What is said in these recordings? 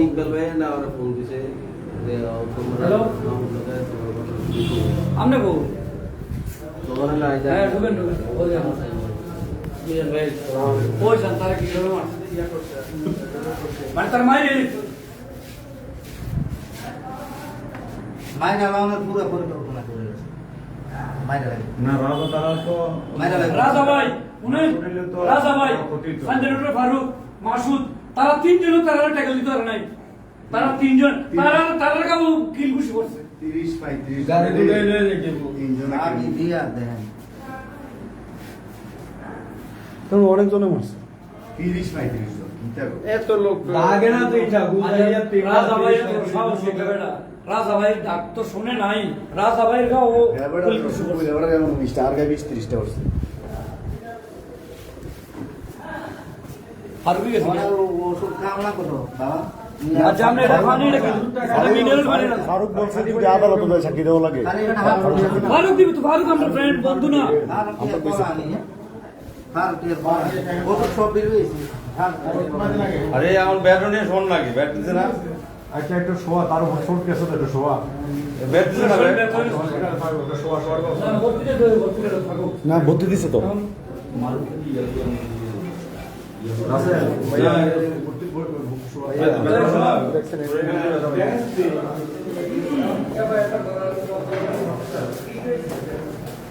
ইকবাল ভাই না ওরা ফোন দিছে যে হ্যালো আমনে বউ তোমার না আইজা হ্যাঁ ঢুকেন ওই ভাই ওই জানতারা কি করে মানে তার মাইরে মাইনা লাগানোর পুরো পরিকল্পনা করে রয়েছে মাইনা লাগে না রাজা তারা তো মাইনা লাগে রাজা ভাই উনি রাজা ভাই সঞ্জয় ফারুক মাসুদ তারা তিনজন তারা টাকা দিতে পারে নাই তারা তিনজন তারা কাবু কিল খুশি করছে 30-35 গাড়ি দুটো এনে দেখবো তিনজন আগে দিয়া দেখেন তোমরা অনেকজনে মারছে 30-35 জন চিন্তা করো এত লোক লাগে না তো এটা বুঝাইয়া রাজা ভাই সাহস হবে না রাজা ভাই ডাক তো শুনে নাই রাজা ভাইয়ের গাও এবারে এবারে যেমন 20টা আর গায়ে 20-30টা করছে ফারুক গেছে মানে ওষুধ কামনা করো বাবা আচ্ছা আমরা এটা পানি রেখে মিনারেল পানি না ফারুক বলছে যদি আদালতে যায় সাক্ষী দেওয়া লাগে আরে এটা হাত পড়ে যাবে ফারুক দিবি তো ফারুক আমরা ফ্রেন্ড বন্ধু না আর কি বলা আনি আর কি বলা ওষুধ সব বের হয়েছে আরে আমার ব্যাটও নিয়ে শোন নাকি ব্যাট দিছে না আচ্ছা একটু শোয়া তার উপর শোট কেসে একটু শোয়া ব্যাট দিছে না ব্যাট না ভর্তি দিছে তো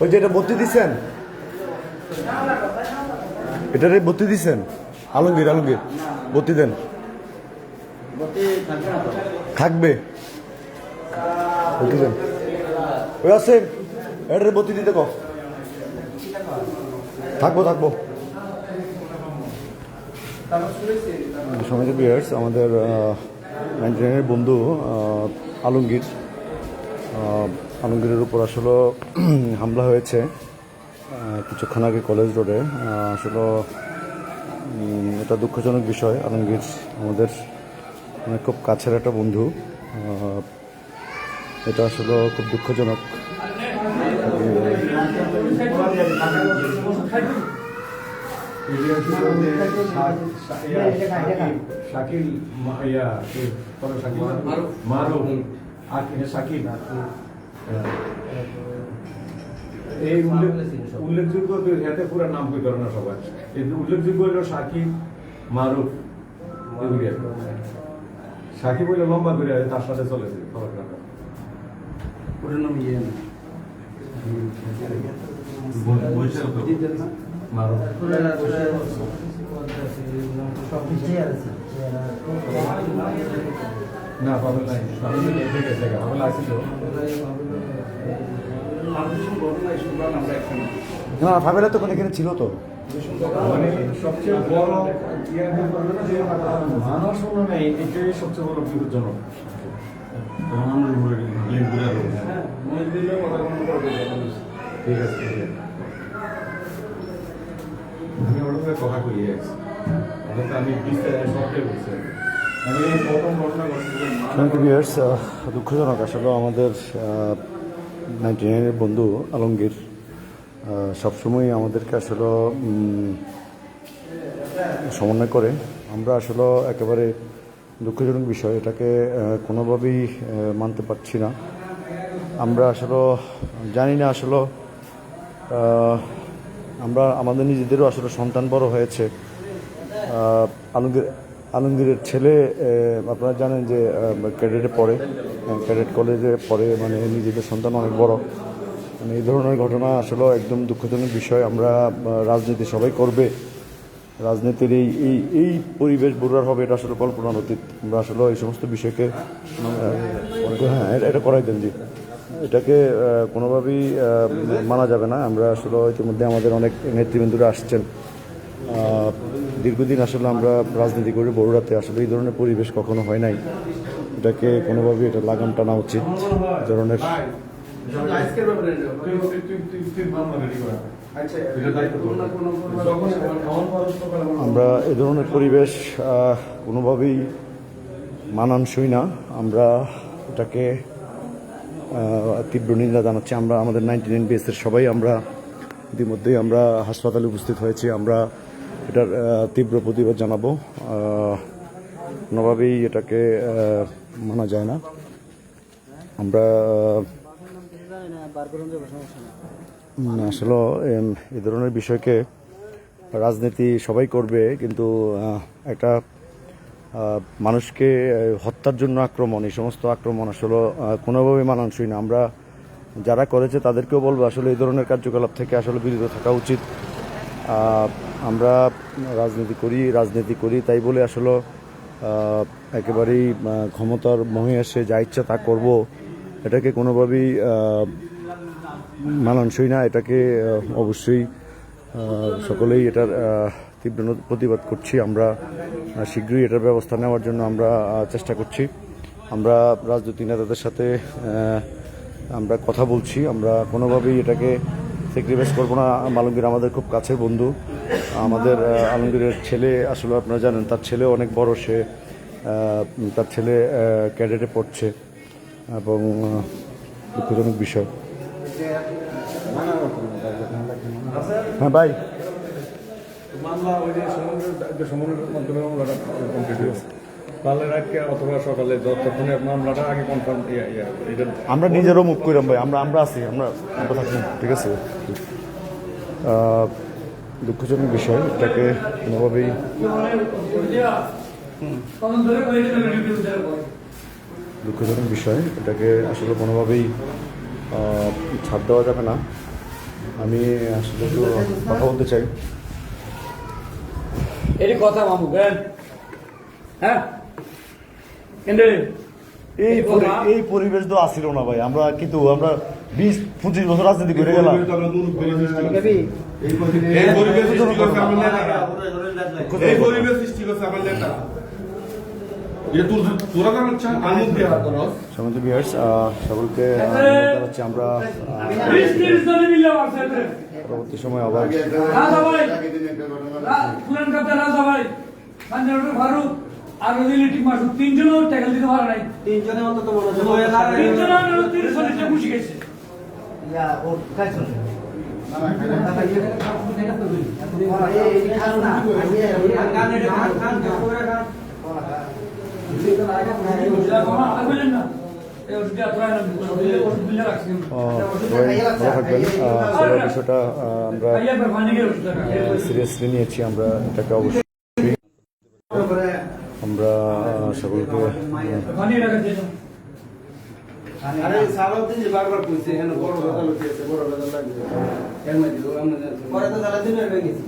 ওই যে এটা ভর্তি দিচ্ছেন এটারে ভর্তি দিচ্ছেন আলমগীর ভর্তি দেন থাকবে ভর্তি দেন ওই আছে এটারে ভর্তি দিতে কো থাকবো সমাজের বিয়ার্স আমাদের 99-এর বন্ধু আলমগীরের উপর আসলে হামলা হয়েছে কিছুক্ষণ আগে কলেজ রোডে আসলে এটা দুঃখজনক বিষয়। আলমগীর আমাদের খুব কাছের একটা বন্ধু, এটা আসলে খুব দুঃখজনক। এই উল্লেখযোগ্য এতে পুরো নাম কই করে না সবাই, উল্লেখযোগ্য হলো সাকিব, মারুফ, সাকিব হইলে লম্বা করে তার সাথে চলেছে ওটার নাম ইয়ে না না পাবেন নাই, পাবেন আসছিল না ফাইভেলা তো এখানে ছিল তো, মানে সবচেয়ে বড় মানুষ নেই, এটাই সবচেয়ে বড় বিপজ্জনক। ঠিক আছে, আমি ওর সঙ্গে কথা করি, আমি সবটাই বলছি। আমি প্রথম ঘটনা দুঃখজনক আসলে আমাদের 99-এর বন্ধু আলমগীর সবসময় আমাদেরকে আসলে সমন্বয় করে। আমরা আসলে একেবারে দুঃখজনক বিষয়, এটাকে কোনোভাবেই মানতে পারছি না। আমরা আসলে জানি না, আসলে আমরা আমাদের নিজেদেরও আসলে সন্তান বড় হয়েছে। আলমগীরের ছেলে আপনারা জানেন যে ক্যাডেটে পড়ে, ক্যাডেট কলেজে পড়ে, মানে নিজেদের সন্তান অনেক বড়। মানে এই ধরনের ঘটনা আসলে একদম দুঃখজনক বিষয়। আমরা রাজনীতি সবাই করবে, রাজনীতির এই পরিবেশ বড়ার হবে, এটা আসলে কল্পনার অতীত। আমরা আসলে এই সমস্ত বিষয়কে হ্যাঁ এটা করাই দেন জি, এটাকে কোনোভাবেই মানা যাবে না। আমরা আসলে ইতিমধ্যে আমাদের অনেক নেতৃবৃন্দরা আসছেন, দীর্ঘদিন আসলে আমরা রাজনীতি করি বড়ুড়াতে, আসলে এই ধরনের পরিবেশ কখনো হয় নাই। এটাকে কোনোভাবেই এটা লাগাম টানা উচিত। এই ধরনের আমরা এ ধরনের পরিবেশ কোনোভাবেই মানানসই না। আমরা এটাকে তীব্র নিন্দা জানাচ্ছি। আমরা আমাদের 99 বিএসের সবাই আমরা ইতিমধ্যেই আমরা হাসপাতালে উপস্থিত হয়েছি। আমরা এটার তীব্র প্রতিবাদ জানাবো। কোনোভাবেই এটাকে মানা যায় না। আমরা আসলে এই ধরনের বিষয়কে রাজনীতি সবাই করবে, কিন্তু একটা মানুষকে হত্যার জন্য আক্রমণ, এই সমস্ত আক্রমণ আসলে কোনোভাবেই মানানসই না। আমরা যারা করেছে তাদেরকেও বলবো আসলে এই ধরনের কার্যকলাপ থেকে আসলে বিরত থাকা উচিত। আমরা রাজনীতি করি তাই বলে আসলে একেবারেই ক্ষমতার মোহে এসে যা ইচ্ছা তা করব, এটাকে কোনোভাবেই মানানসই না। এটাকে অবশ্যই সকলেই এটার তীব্র প্রতিবাদ করছি। আমরা শীঘ্রই এটার ব্যবস্থা নেওয়ার জন্য আমরা চেষ্টা করছি। আমরা রাজনৈতিক নেতাদের সাথে আমরা কথা বলছি। আমরা কোনোভাবেই এটাকে স্যাক্রিফাইস করবো না। আলমগীর আমাদের খুব কাছের বন্ধু। আমাদের আলমগীরের ছেলে আসলে আপনারা জানেন, তার ছেলে অনেক বড়, তার ছেলে ক্যাডেটে পড়ছে এবং দুঃখজনক বিষয়। হ্যাঁ ভাই, মামলা ওই যে সমনের মাধ্যমে মামলাটা কমপ্লিট হয়েছে, কালের আগে অথবা সকালে যতক্ষণে মামলাটা আগে কনফার্ম এটা আমরা নিজেরও মুভ করিলাম ভাই, আমরা আছি, আমরা থাকি, ঠিক আছে। দুঃখজনক বিষয়, এটাকে কোনোভাবেই দুঃখজনক বিষয়, এটাকে আসলে কোনোভাবেই ছাড় দেওয়া যাবে না। আমি আসলে একটু কথা বলতে চাই। এটি কথা মামু হ্যাঁ এই পরিবেশ তো আসিল না ভাই। আমরা কিন্তু আমরা 20-25 বছর রাজনীতি করে গেলাম। সমিতি ভিউয়ার্স, সকলকে জানাচ্ছি আমরা পরবর্তী সময় আবার ফারুক আর তিনজনও ট্যাকল দিতে পারে নাই। তিনজনে অন্তত খুশি গেছে। বিষয়টা আমরা সিরিয়াসলি নিয়েছি। আমরা এটাকে অবশ্যই আমরা সকলকে বারবার কইছে এখানে বড় বেদা লোক আছে, বড় বেদা লাগবে এর মধ্যে আমরা পরে তো তাহলে দিনের হয়ে গেছি।